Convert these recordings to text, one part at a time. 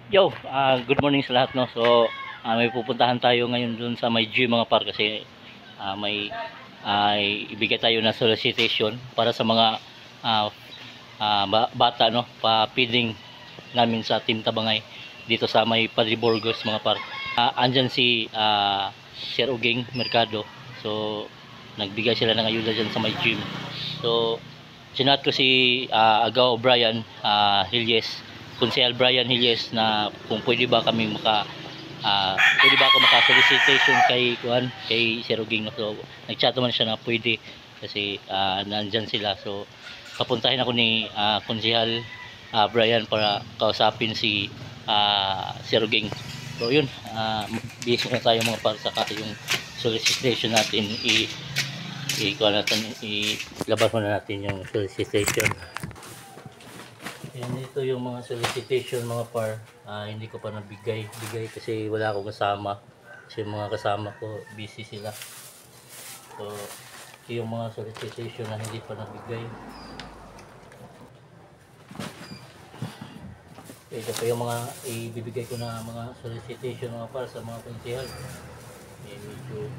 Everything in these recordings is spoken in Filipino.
Yo, good morning sa lahat, no. So, may pupuntahan tayo ngayon dun sa may gym mga par kasi may ibigay tayo na solicitation para sa mga ah, bata, no, pa-feeding namin sa Team Tabangay dito sa may Padre Burgos mga par. Andyan si Sir Uging Mercado. So, nagbigay sila ng ayuda dyan sa may gym. So, sinat ko si Agaw Brian Hilles, Konsehal Brian Hilles, na kung pwede ba kami pwede ba ako maka-solicitation kay Sir Uging. So nag-chat naman siya na pwede kasi nandyan sila. So papuntahin ako ni Konsehal Brian para kausapin si Sir Uging. So yun, busy na tayo mga para sa yung solicitation natin. Ilabas muna natin yung solicitation. And ito yung mga solicitation mga par. Hindi ko pa bigay kasi wala akong kasama. Kasi yung mga kasama ko busy sila. So ito yung mga solicitation na hindi pa nabigay. Ito pa yung mga ibibigay ko na mga solicitation mga par sa mga konsehal. Medyo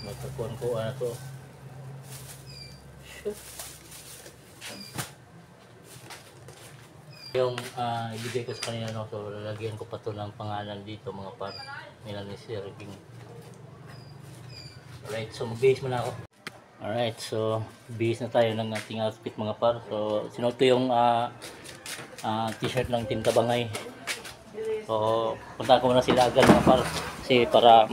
magkakuhan ko na to. Yung ibigay ko sa kanila, no, so lalagyan ko pa to ng pangalan dito mga par nila ni Sir Uging. Alright, so mag-base muna ako. Alright, so base na tayo ng ating outfit mga par. So sinuot ko yung t-shirt ng Team Tabangay. So punta ko muna sila agad mga par kasi para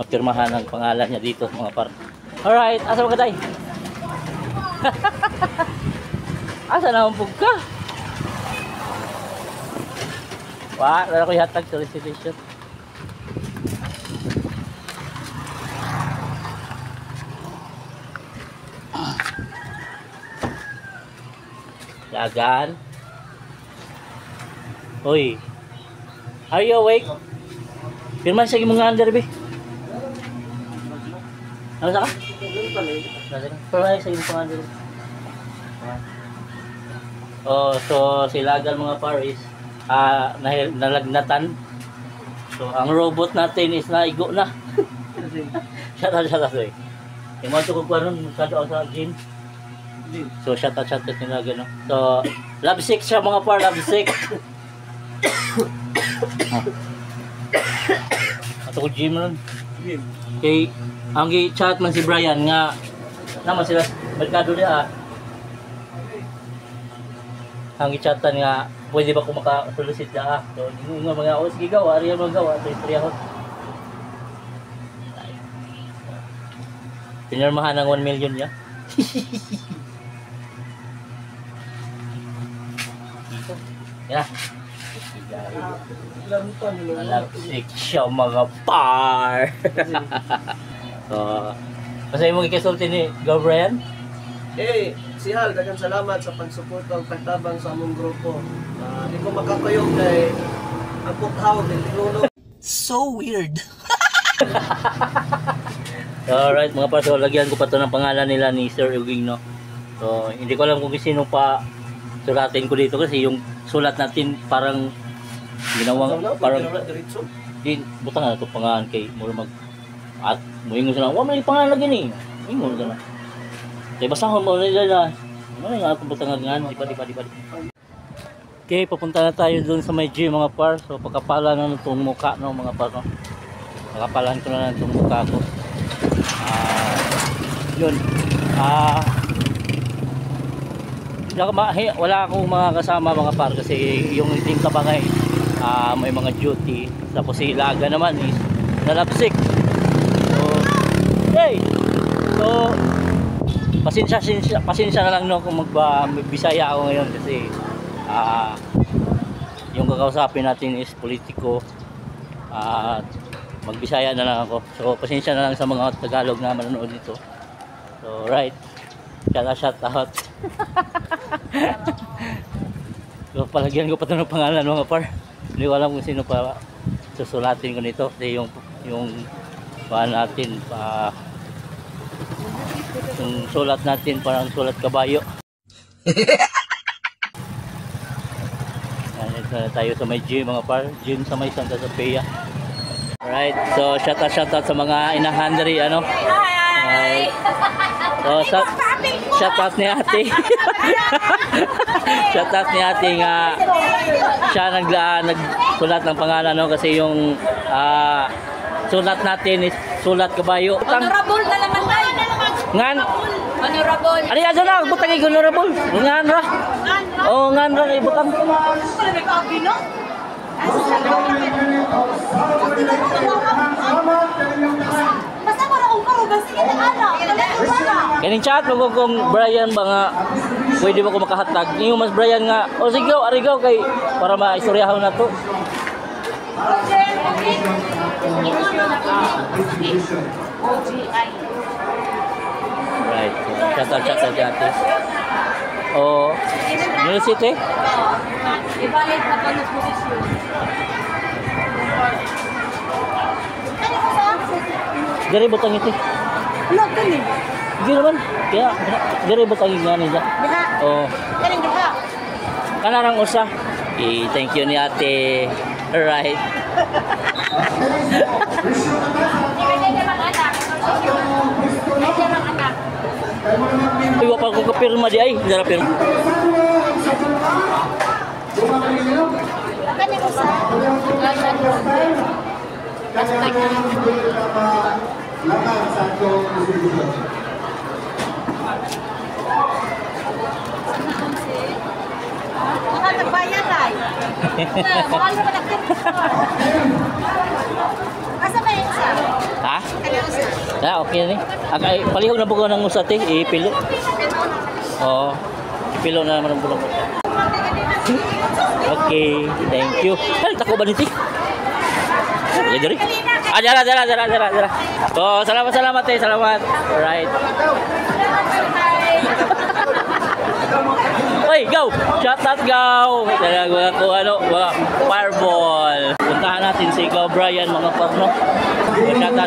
mapirmahan ang pangalan niya dito mga par. Alright, asa mga tay? Asa naman po ka? Wala ko ihatag solicitation. Lagan. Hoy. Are you awake? Pirman sa mga under be. Ano sa ka? Pirman sa mga under. Oh, so si Lagan mga paris nalagnatan. So ang robot natin is naigo na. Shout out eh. Yung mga tukog ko ron sa gym. So shout out nila gano. So love sick siya mga par, love sick. Ato ko gym ron. Kay ang gi-chat man si Brian nga naman sila merkado dia. Ang i-chatan nga pwede ba ko maka-solicit na so yung mga sige gawa ariya mga gawa so istorya ko pinirmahan ng 1 million niya. Yeah. Nalagsik siya mga par. So kasi mo ikasulti ni Gabriel. Si Hal, daghang salamat sa pagsuporta ug pagtabang sa among grupo. Di ko makakayog kay ang pughaw ng tinulog. So weird. Alright mga par, so lagyan ko pa to ng pangalan nila ni Sir Uging, no. So hindi ko alam kung sino pa sulatin ko dito kasi yung sulat natin parang ginawang parang din butang na to pangalan kay mura mag at muingon sila wa may pangalan lagi ni ingon na kaya basahon mo nila na ano nga itong butangan di ba. Okay, papunta na tayo dun sa may gym mga par. So pagkapala na itong mukha, no, mga par, no? Pagkapalan ko na itong mukha ko. Yun wala akong mga kasama mga par kasi yung Team Tabangay may mga duty. Tapos si Laga naman is nalapsik. So pasensya na lang, no, kung magbisaya ako ngayon kasi yung kakausapin natin is politiko. Magbisaya na lang ako. So pasensya na lang sa mga Tagalog na manonood dito. So right. Shout out. So palagyan ko pa ito ng pangalan mga par. Hindi ko alam kung sino pa susulatin ko nito kasi yung natin yung sulat natin parang sulat kabayo. Tayo sa may gym mga par, gym sa may Santa Sofia. Alright, so shout out sa mga inahandry ano. Hi. So shout out ni ate. Shout out ni ate nga siya nagsulat ng pangalan no kasi yung sulat natin is sulat kabayo. Honorable na naman tayo. Ngan Honorable. Ari aja na butangig honorable. Ngan ra. Oh ngan ra ibutang. Basta mo na kung basta kita ala. Kaning chat mo kung Brian ba nga pwede ba ko makahatag. Yung mas Brian nga o sige arigaw kay para maistoryahan na to. Right. Shout out dati. Oh, University? Ibalik na pa ng posisyon. Dari butang iti. Ano kani? Di naman. Kaya dari butang nga niya. Diha. Oh, Kaning diha. kanarang usa. Thank you ni ate. Alright. Iwa pa ko kapirma di ay. Dara pirma. Kaning usa. Baka nagbayad ay. Baka naman asa ba yung isa? Ha? Kaning usa. Okay ni. Ay palihog na bugo ng usate ipilo. Oo. Ipilo na naman ang bulong. Okay, thank you. Hal tako ba niti? Ya diri. Dara. Oh, salamat salamat. Alright. Oy, go! Shout out, go! Talaga ko mga fireball. Puntahan natin si Go Brian mga parno.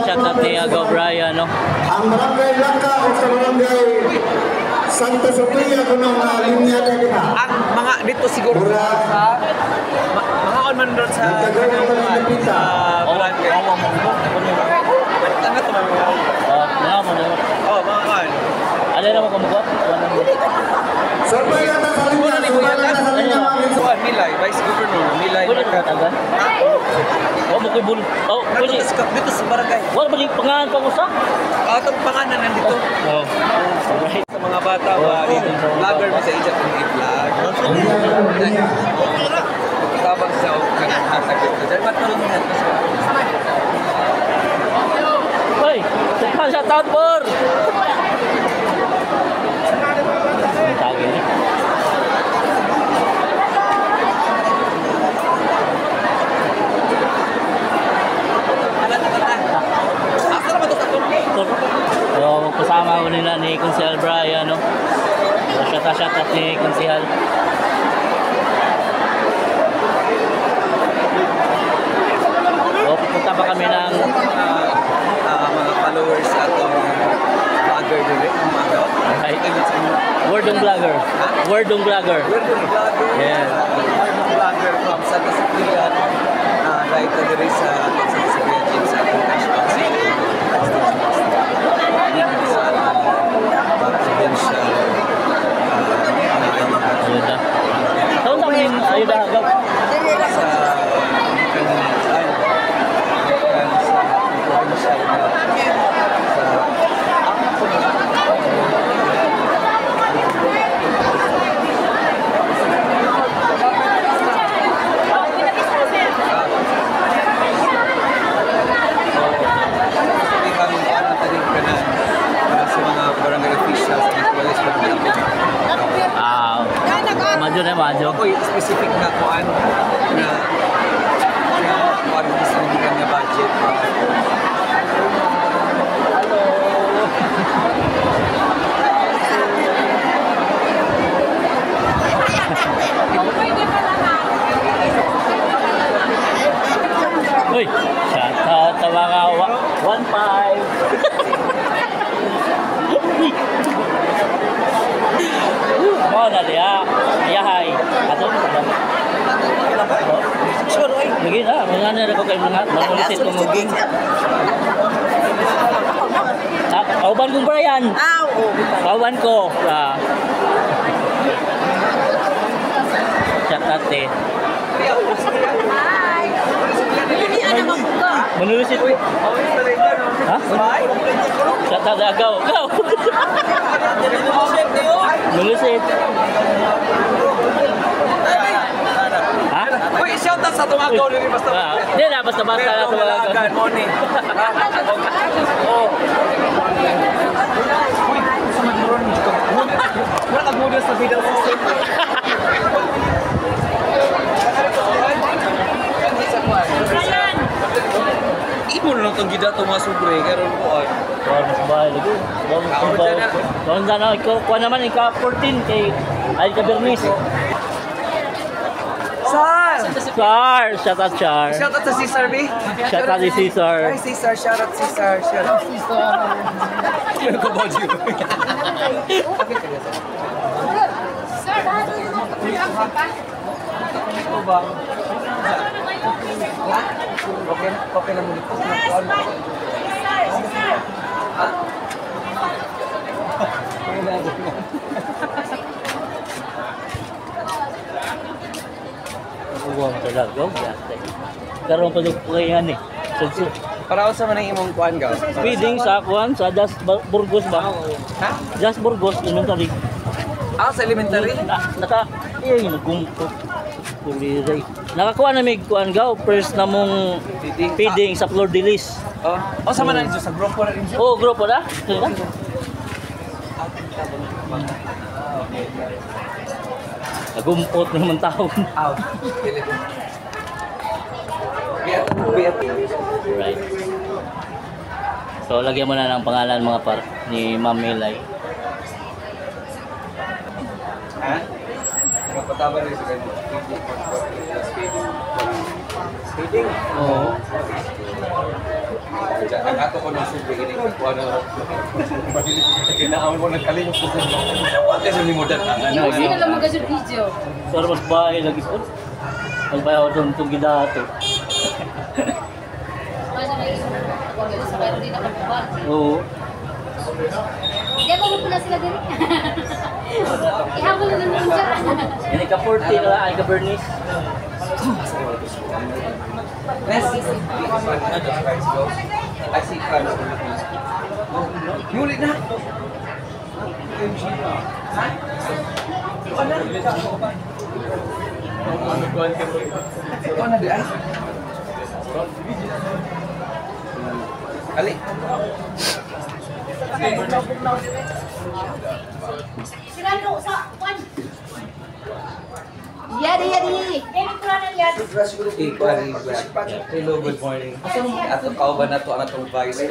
Shout out ni Go Brian no. Ang barangay Blanca o sa barangay Santa Sofia kuno nga linya dali ha. Ang mga dito siguro Mura. sa mga on man doon sa Nagkagawa ka ng napita. barangay. Ano to mga? Oh, mo na. Oh, mga kan. Ano na mo kumuha? Sabay na sa linya, sabay na sa linya. Kuan Milay, Vice Governor Milay. Pwede na tagal. Oh, mo koy bul. Oh, pwede. Dito sa barangay. Wala ba yung pangalan pang usa? Atong panganan nandito. Oh. Alright. Sa mga bata ba vlogger mo sa ija kung i-vlog. Tabang sa kanang hasag dito. Dahil matulog mo natin sa Hoy, shout out por. Tagi ni. Asa naman to sa turkey? So, kasama ko nila ni Kunsihal Brian, no? So, shout out ni Kunsihal. So, pupunta pa kami ng Mga followers sa atong vlogger dili. Wordong Vlogger. Wordong Vlogger. We're the vlogger. Yeah. Vlogger from Santa Sofia. Right to the sa Santa Sofia Gym sa ating cash box. Dito sa provincial Ayun na. Taon na kami, ayun na hagaw. sa Lagi na, mga na ako kayo mga manulisit ng muging. Kauban kong Brian. Kauban ko. Chat ate. Manulisit. Ha? Chat ate agaw. Agaw. Manulisit. Ha? Uy, shout out sa tumagaw rin basta. Hindi na, basta-basta na tumagaw. Morning. Oh. Uy, sa magmuron dito. Wala nagmudo sa video system. Imo na lang itong gida ito mga sobre. Karoon ko ay. Wala mas bahay lagi. Doon sana, kuha naman, ika-14 kay Alca Bernice. Sar! Char! Shout out Char! Shout out sa Cesar B. Shout out si Cesar. Hi Cesar, shout out Cesar. Shout out Cesar. Ano ka ba, Gio? Sir, lahat ng mga kapatid pa. Ito ba? Okay na muli. Uwang talaga. Karoon pa po kayo yan eh. Para ako sa manang imong kuan ga. Speeding sa Akuan, sa Das Burgos ba? Ha? Das Burgos, elementary. Sa elementary? Nagkumpot. Nakakuha na may kuan gaw. First na mong feeding sa Flor de Lis. Oh, sa manang sa grupo na rin. Oh, grupo na? Nagumpot naman taon. Right. So, lagyan mo na ng pangalan mga par ni Ma'am Milay. Ha? Napataba rin sa ganito. Speeding? Oo. Nag-ato ko ng subi, hindi ko ano. Kinaaman ko nagkalimot ko sa kasi ni mo datan. Hindi na lang mag-adjust video. Pero mas bahay lagi po. Mas bahay ako doon itong gidato. Sa kayo din ako kapal. Oo. Hindi ako muna sila din. Ihabol na naman dyan. Yan ka-40 na ay ka-Bernice. I see cars. Yulit na. Ikaw na di ay. Ali. Sirano sa kwan. Yadi. Dili ko na yadi. Hello, good morning. Ato kauban na to ang atong vice.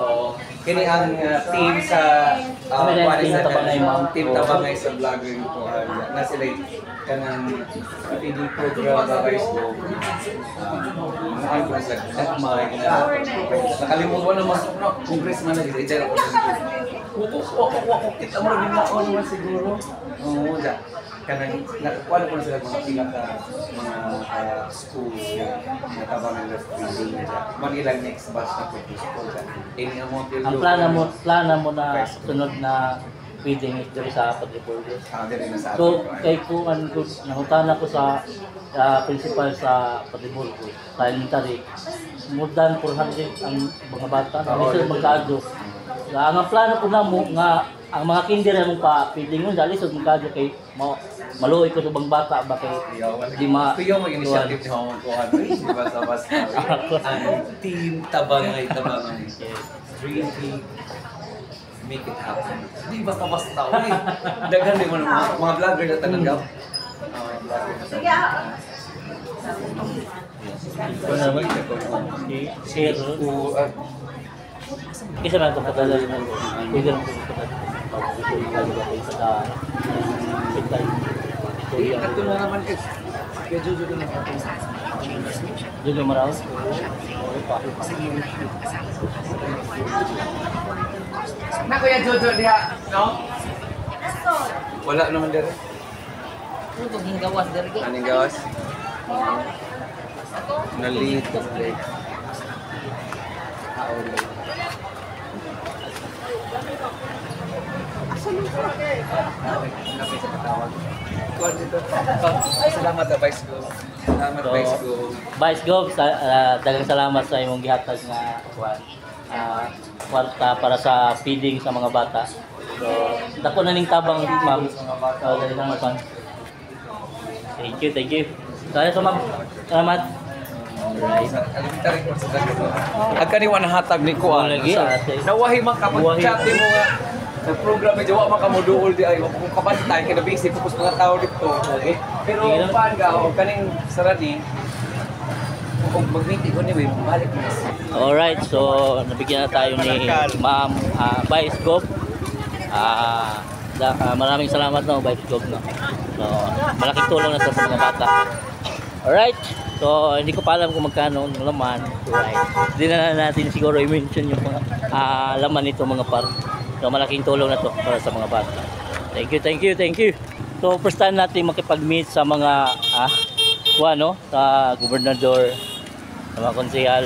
Oo. Kini ang team sa Team Tabangay, ma'am. Team Tabangay sa vlogging ko. Na sila kanang TV program na guys ko. Ang ko sa Dakmay. Nakalimutan ko naman congressman na dito. Ito kita mo rin na ako naman siguro. Oo, ja. Kanang nakakuha ko na sila mga pinaka mga schools na Tabangan Restoration na siya. Manila next batch na produce ko siya. Ang plana mo na sunod na feeding is dito sa Pag-Burgos. So, kay kuan ko, nangutana ko sa principal sa Pag-Burgos, sa elementary, more than 400 ang mga bata. Lisod magkado. Ang plano ko na mo nga ang mga kinder na mong pa-feeding mo, dali lisod magkado kay maluoy ko sa bang bata ba kay di ma Kuya mo initiative ni Hamon ko ano di ba sa basta ang team Tabangay really make it happen di ba basta uy daghan din mo mga vlogger na taganggap Sige. ko na ba ito share isa man ito patala yun ang pwede lang ito patala sa ito na naman kaya Jojo ko na Jojo Maraw. Na kuya Jojo diha no wala naman dere Ito ging gawas dari. aning gawas Nalito. Salamat sa Vice Go. Salamat So, Vice Go. Vice Gov, daghang salamat sa imong gihatag nga kwarta para sa feeding sa mga bata. So, dako na ning tabang ma'am. So, dali lang ma'am. Thank you, thank you. Kaya sa ma'am. Salamat. Alright. Agka ni hatag ni Kuan. Lagi, ate. Nawahi man ka pag-chat mo nga. Sa program medyo wa man ka moduol di ay kung kabantay kay busy focus mga tao dito. Okay? Pero paan ka o kaning sarani kung mag-meeting ko ni balik mo. Alright, so nabigyan na tayo ni Ma'am Vice Gov. Maraming salamat no, Vice Gov no. So, malaking tulong na to sa mga bata. Alright, so hindi ko pa alam kung magkano ang laman. Alright, hindi na natin siguro i-mention yung mga laman nito mga par. So malaking tulong na to para sa mga bata. Thank you, thank you, thank you. So first time natin makipag-meet sa mga sa gobernador, sa mga konsehal.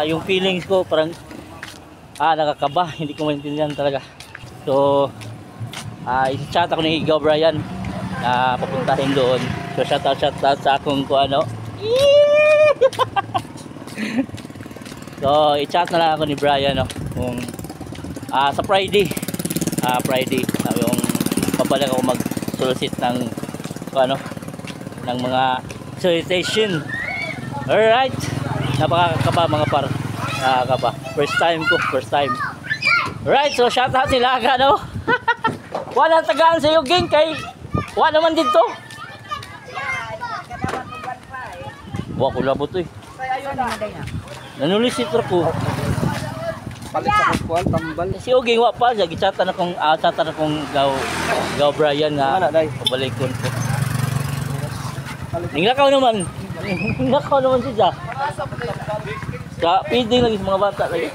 Yung feelings ko parang nakakaba, hindi ko maintindihan talaga. So i-chat ako ni Ikaw Brian na papuntahin doon. So shout out sa akong So i-chat na lang ako ni Brian kung sa Friday. Friday yung pabalik ako mag-solicit ng ng mga solicitation. Alright, napakakaba mga par. Nakakaba, first time. Alright, so shout out sila agad wala tagaan sa iyo gang kay wala naman dito. Wa ko labot nanulisit ko. Palit sa kuan tambal. Si Oging wa pa siya gichatan akong gaw Brian nga pabalikon ko. Ninglakaw naman siya. Sa feeding lagi sa mga bata lagi.